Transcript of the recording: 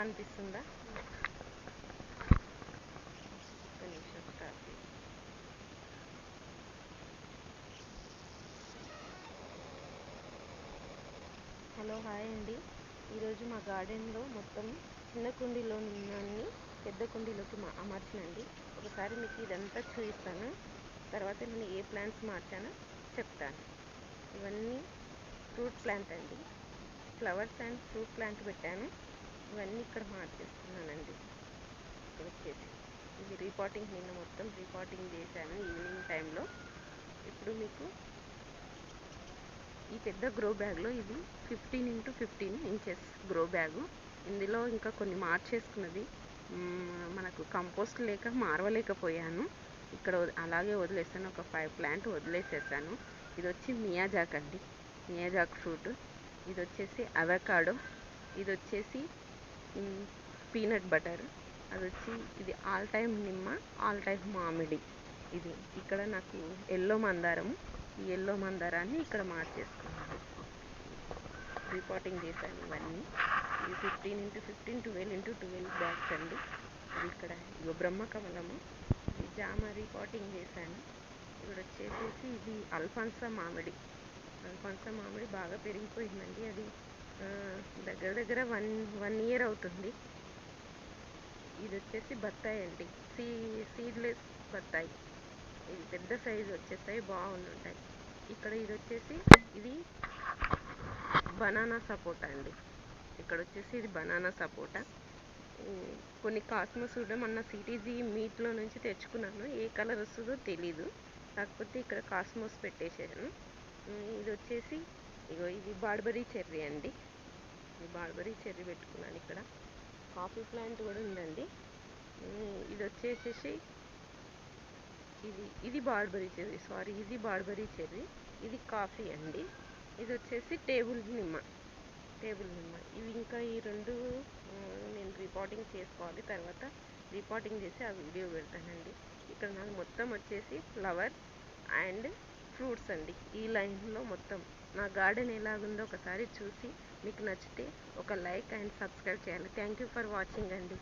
కనిపిస్తుందా? ఒక్క నిమిషం స్టార్ట్ చేసి. హలో, హాయ్ అండి. ఈరోజు మా గార్డెన్లో మొత్తం చిన్న కుండీలో ఉన్నన్ని పెద్ద కుండీలోకి అమర్చినండి. ఒకసారి మీకు ఇదంతా చూపిస్తాను. తర్వాత నేను ఏ ప్లాంట్స్ మార్చానో చెప్తాను. ఇవన్నీ ఫ్రూట్ ప్లాంట్ అండి. ఫ్లవర్స్ అండ్ ఫ్రూట్ ప్లాంట్ పెట్టాను. ఇవన్నీ ఇక్కడ మార్చేస్తున్నానండి. ఇక్కడ వచ్చేసి ఇది రీపాటింగ్, నిన్న మొత్తం రీపాటింగ్ చేశాను ఈవినింగ్ టైంలో. ఇప్పుడు మీకు ఈ పెద్ద గ్రో బ్యాగ్లో, ఇది 15x15 ఇంచెస్ గ్రో బ్యాగు. ఇందులో ఇంకా కొన్ని మార్చేసుకున్నది, మనకు కంపోస్ట్ లేక మారవలేకపోయాను. ఇక్కడ అలాగే వదిలేసాను. ఒక 5 ప్లాంట్ వదిలేసేసాను. ఇది వచ్చి మియాజాక్ అండి, మియాజాక్ ఫ్రూట్. ఇది వచ్చేసి అవకాడో. ఇది వచ్చేసి పీనట్ బటర్. అది వచ్చి ఇది ఆల్ టైమ్ నిమ్మ, ఆల్ టైమ్ మామిడి. ఇది ఇక్కడ నాకు ఎల్లో మందారం, ఈ ఎల్లో మందారాన్ని ఇక్కడ మార్చేసుకున్నాను. రీపాటింగ్ చేశాను ఇవన్నీ. ఇది 15x15, 12x12 బ్యాగ్స్ అండి. ఇది ఇక్కడ ఇగో బ్రహ్మకమలము, ఇది జామ రీపాటింగ్ చేశాను. ఇక్కడ వచ్చేసేసి ఇది అల్ఫాన్సా మామిడి. అల్ఫాన్సా మామిడి బాగా పెరిగిపోయిందండి. అది దగ్గర దగ్గర వన్ ఇయర్ అవుతుంది. ఇది వచ్చేసి బత్తాయి అండి, సీడ్లెస్ బత్తాయి. ఇది పెద్ద సైజు వచ్చేస్తాయి, బాగుంటాయి. ఇక్కడ ఇది వచ్చేసి ఇది బనానా సపోటా అండి. ఇక్కడ వచ్చేసి ఇది బనానా సపోటా. కొన్ని కాస్మోస్ కూడా మొన్న సిటీజీ మీట్లో నుంచి తెచ్చుకున్నాను. ఏ కలర్ వస్తుందో తెలీదు, కాకపోతే ఇక్కడ కాస్మోస్ పెట్టేసాను. ఇది వచ్చేసి ఇగో ఇది బార్బరీ చెర్రీ అండి. ఈ బార్బరీ చెర్రీ పెట్టుకున్నాను. ఇక్కడ కాఫీ ప్లాంట్ కూడా ఉందండి. ఇది వచ్చేసేసి ఇది బార్బరీ చెర్రీ, ఇది బార్బరీ చెర్రీ. ఇది కాఫీ అండి. ఇది వచ్చేసి టేబుల్ నిమ్మ. ఇవి ఇంకా ఈ రెండు నేను రీపాటింగ్ చేసుకోవాలి. తర్వాత రీపాటింగ్ చేసి ఆ వీడియో పెడతానండి. ఇక్కడ నాకు మొత్తం వచ్చేసి ఫ్లవర్స్ అండ్ ఫ్రూట్స్ అండి. ఈ లైన్లో మొత్తం నా గార్డెన్ ఎలాగుందో ఒకసారి చూసి మీకు నచ్చితే ఒక లైక్ అండ్ సబ్స్క్రైబ్ చేయాలి. థ్యాంక్ యూ ఫర్ వాచింగ్ అండి.